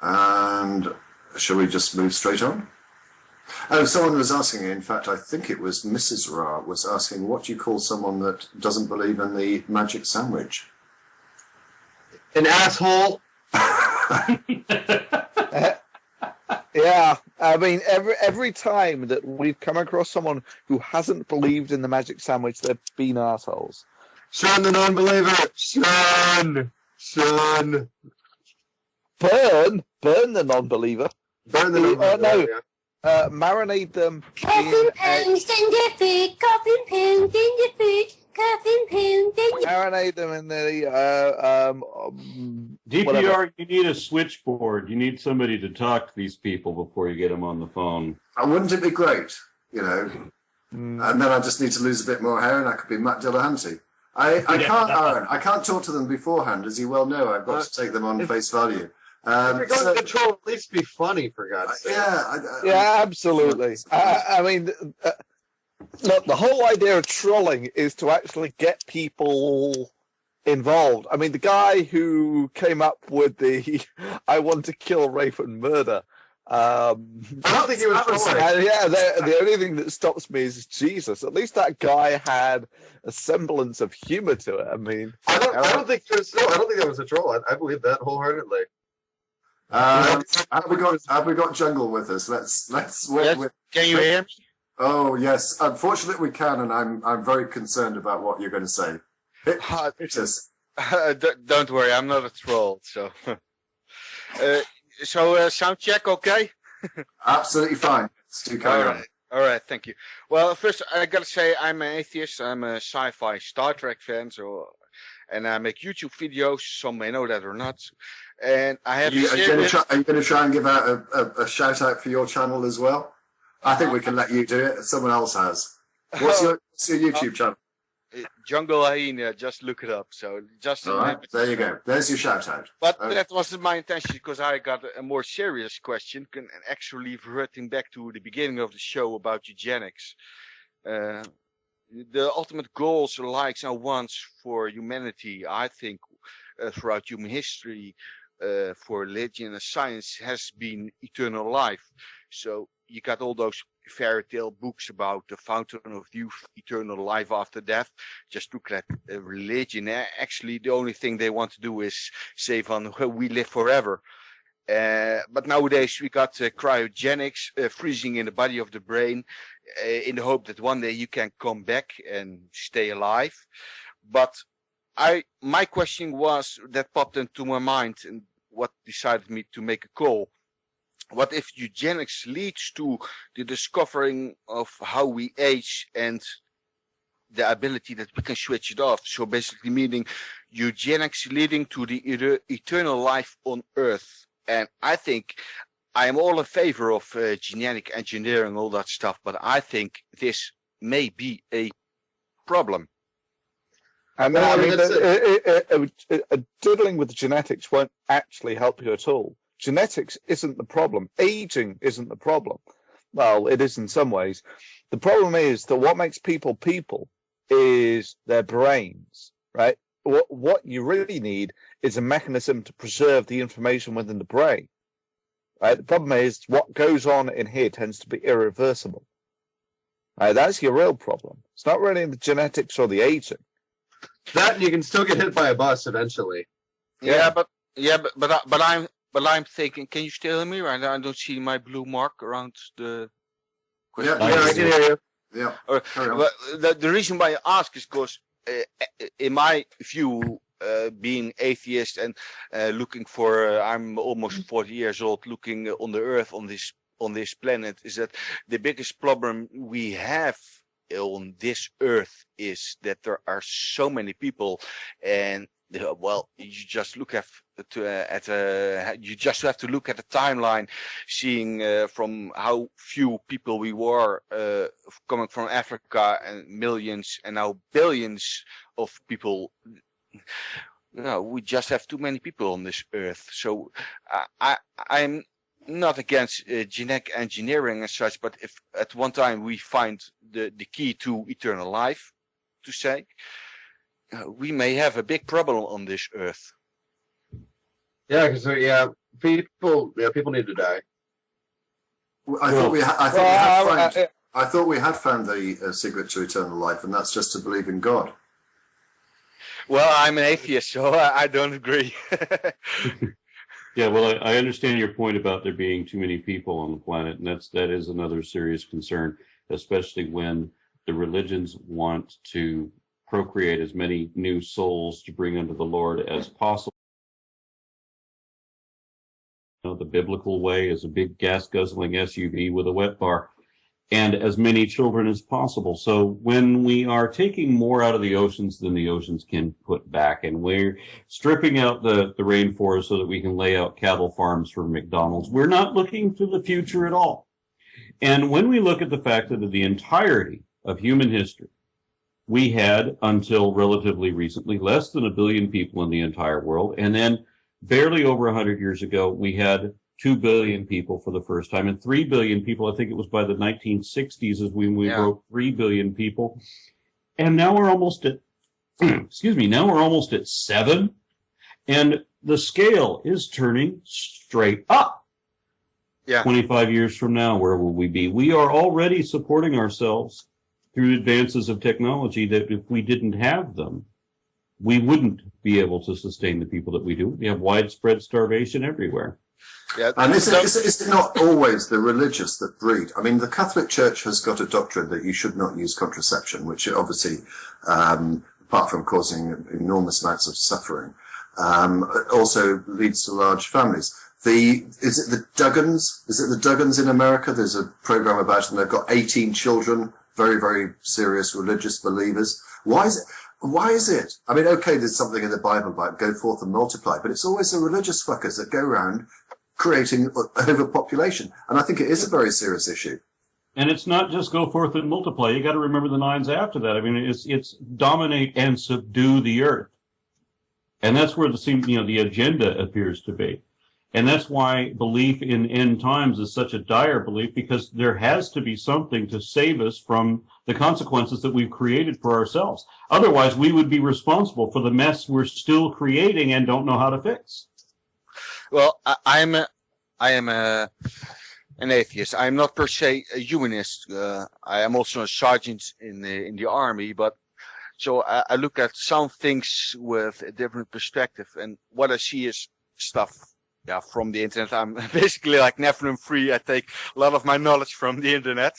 And shall we just move straight on? Oh, someone was asking, in fact, I think it was Mrs. Ra, was asking, what do you call someone that doesn't believe in the magic sandwich? An asshole. Yeah, I mean, every time that we've come across someone who hasn't believed in the magic sandwich, they've been assholes. Shun the non-believer. Shun. Burn the non-believer. Burn the non-believer. Marinate them. Coffin pounds in your food. Coffin pounds in your food. Coffin pounds in your... Marinate them in the DPR, whatever. you need a switchboard. You need somebody to talk to these people before you get them on the phone. Wouldn't it be great, you know? And then I just need to lose a bit more hair and I could be Matt Dillahunty. I can't, Aaron, I can't talk to them beforehand, as you well know. I've got to take them on face value. If you're going to control, at least be funny, for God's sake. Yeah, absolutely. I mean, look, the whole idea of trolling is to actually get people involved. I mean, the guy who came up with the "I want to kill, rape, and murder." I don't think he was trolling. Yeah, the only thing that stops me is Jesus. At least that guy had a semblance of humor to it. I mean, I don't think it was. No, I don't think that was a troll. I believe that wholeheartedly. Have we got Jungle with us? Let's wait. Yes. Can you hear me? Oh yes, unfortunately we can, and I'm very concerned about what you're going to say. Hit us. Don't worry, I'm not a troll. So, sound check, okay? Absolutely fine. Let's do carry on. All right, thank you. Well, first I gotta say I'm an atheist. I'm a sci-fi Star Trek fan, and I make YouTube videos. Some may know that or not. And I have. Are you going to try and give out a shout out for your channel as well? I think we can let you do it. Someone else has. What's your YouTube channel? Jungle Hyena. Just look it up. So just. All right, there you go. There's your shout out. But that wasn't my intention, because I got a more serious question, and actually reverting back to the beginning of the show about eugenics. The ultimate goals, likes, and wants for humanity, I think, throughout human history, for religion and science, has been eternal life. So you got all those fairy tale books about the fountain of youth, eternal life after death. Just look at religion. Actually, the only thing they want to do is save on we live forever. But nowadays we got cryogenics, freezing in the body of the brain, in the hope that one day you can come back and stay alive. But my question was, that popped into my mind, and what decided me to make a call. What if eugenics leads to the discovering of how we age and the ability that we can switch it off? So basically meaning eugenics leading to the eternal life on Earth. And I think I am all in favor of genetic engineering, all that stuff, but I think this may be a problem. Diddling with genetics won't actually help you at all. Genetics isn't the problem. Aging isn't the problem. Well, it is in some ways. The problem is that what makes people is their brains, right? What you really need is a mechanism to preserve the information within the brain. Right? The problem is what goes on in here tends to be irreversible. Right? That's your real problem. It's not really the genetics or the aging. That you can still get hit by a bus eventually. But I'm thinking. Can you still hear me? Right now, I don't see my blue mark around the. Yeah, I can hear you. Yeah. But the reason why I ask is because, in my view, being atheist and looking for, I'm almost 40 years old, looking on the Earth, on this planet, is that the biggest problem we have on this Earth is that there are so many people, and you just look you just have to look at the timeline, seeing from how few people we were coming from Africa, and millions and now billions of people. We just have too many people on this Earth. So I'm not against genetic engineering as such, but if at one time we find the key to eternal life, to say, we may have a big problem on this Earth. Yeah, because people need to die. I thought we had found the secret to eternal life, and that's just to believe in God. Well, I'm an atheist, so I don't agree. Yeah, well, I understand your point about there being too many people on the planet, and that is another serious concern, especially when the religions want to procreate as many new souls to bring unto the Lord as possible. You know, the biblical way is a big gas-guzzling SUV with a wet bar, and as many children as possible. So when we are taking more out of the oceans than the oceans can put back, and we're stripping out the rainforest so that we can lay out cattle farms for McDonald's, we're not looking to the future at all. And when we look at the fact that the entirety of human history, we had, until relatively recently, less than 1 billion people in the entire world, and then barely over 100 years ago, we had 2 billion people for the first time, and 3 billion people. I think it was by the 1960s as when we broke 3 billion people. And now we're almost at, now we're almost at 7. And the scale is turning straight up. Yeah. 25 years from now, where will we be? We are already supporting ourselves through advances of technology that if we didn't have them, we wouldn't be able to sustain the people that we do. We have widespread starvation everywhere. Yeah, and is it not always the religious that breed? I mean, the Catholic Church has got a doctrine that you should not use contraception, which obviously, apart from causing enormous amounts of suffering, also leads to large families. Is it the Duggans in America? There's a program about them. They've got 18 children, very, very serious religious believers. Why is it? I mean, okay, there's something in the Bible about go forth and multiply, but it's always the religious fuckers that go around creating overpopulation. And I think it is a very serious issue. And it's not just go forth and multiply. You got to remember the 9s after that. I mean, it's dominate and subdue the earth. And that's where the agenda appears to be. And that's why belief in end times is such a dire belief, because there has to be something to save us from the consequences that we've created for ourselves. Otherwise, we would be responsible for the mess we're still creating and don't know how to fix. Well, I am an atheist. I'm not per se a humanist. I am also a sergeant in the army, but so I look at some things with a different perspective, and what I see is stuff from the internet. I'm basically like Nephilim free. I take a lot of my knowledge from the internet.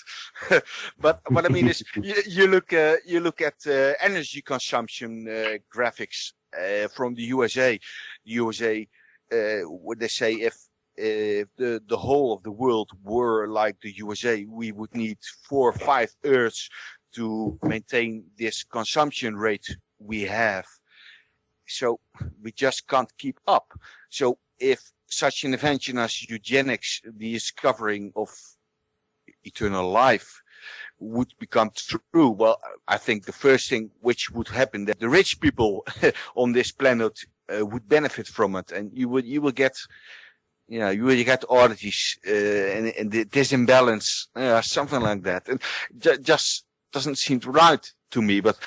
But what I mean is, you look at energy consumption graphics from the USA. The USA, would they say if the whole of the world were like the USA, we would need 4 or 5 Earths to maintain this consumption rate we have. So we just can't keep up. So if such an invention as eugenics, the discovering of eternal life, would become true, well, I think the first thing which would happen, that the rich people on this planet would benefit from it, and you will get, you will get oddities and this imbalance, something like that, and just doesn't seem right to me. But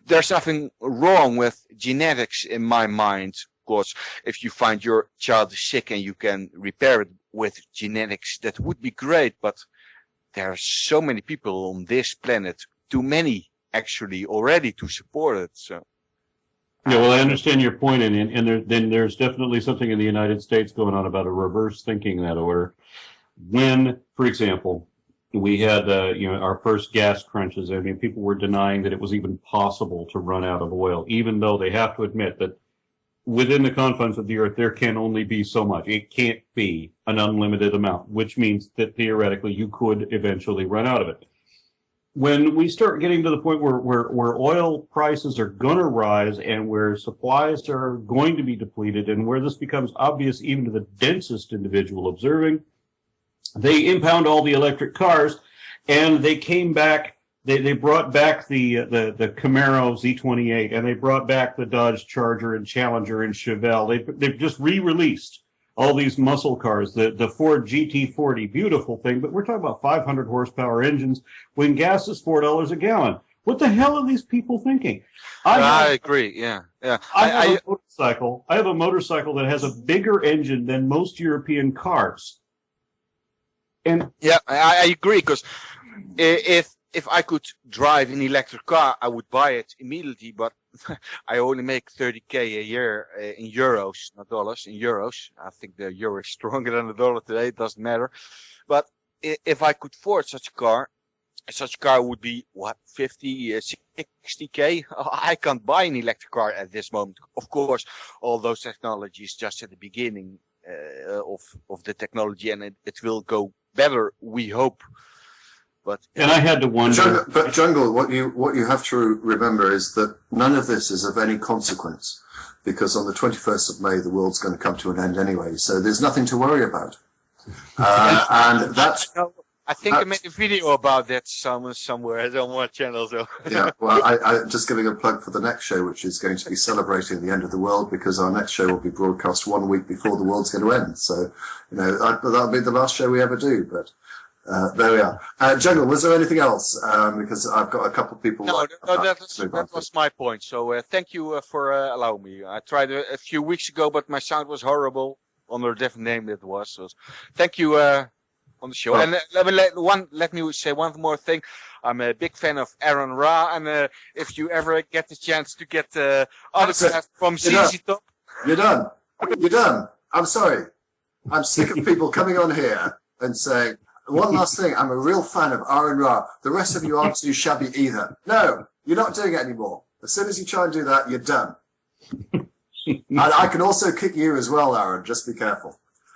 there's nothing wrong with genetics in my mind. Of course, if you find your child is sick and you can repair it with genetics, that would be great. But there are so many people on this planet, too many actually already to support it. So. Yeah, well, I understand your point, and there's definitely something in the United States going on about a reverse thinking that order. When, for example, we had our first gas crunches, I mean, people were denying that it was even possible to run out of oil, even though they have to admit that within the confines of the earth, there can only be so much. It can't be an unlimited amount, which means that theoretically you could eventually run out of it. When we start getting to the point where oil prices are going to rise and where supplies are going to be depleted and where this becomes obvious even to the densest individual observing, they impound all the electric cars, and they came back. They brought back the Camaro Z28, and they brought back the Dodge Charger and Challenger and Chevelle. They've just re-released all these muscle cars, the Ford GT40, beautiful thing, but we're talking about 500 horsepower engines when gas is $4 a gallon. What the hell are these people thinking? I agree. Yeah, yeah. I have a motorcycle. I have a motorcycle that has a bigger engine than most European cars. And Yeah, I agree, because if I could drive an electric car, I would buy it immediately. But I only make 30K a year in euros, not dollars. In euros, I think the euro is stronger than the dollar today. It doesn't matter. But if I could afford such a car would be what, 50, 60K. I can't buy an electric car at this moment. Of course, all those technologies just at the beginning of the technology, and it will go better, we hope. But and I had to wonder. But Jungle, what you have to remember is that none of this is of any consequence, because on the 21st of May the world's going to come to an end anyway. So there's nothing to worry about. And that's. I think I made a video about that somewhere on one channel. So yeah, well, I'm just giving a plug for the next show, which is going to be celebrating the end of the world, because our next show will be broadcast 1 week before the world's going to end. So, that'll be the last show we ever do. But there we are. Jungle, was there anything else? Because I've got a couple of people. No, that was my point. So thank you for allowing me. I tried a few weeks ago, but my sound was horrible under a different name. It was. So thank you. On the show. And let me say one more thing. I'm a big fan of Aaron Ra, and if you ever get the chance to get autographs from ZZ Top. You're done. You're done. I'm sorry. I'm sick of people coming on here and saying, one last thing, I'm a real fan of Aaron Ra. The rest of you aren't too shabby either. No, you're not doing it anymore. As soon as you try and do that, you're done. And I can also kick you as well, Aaron. Just be careful.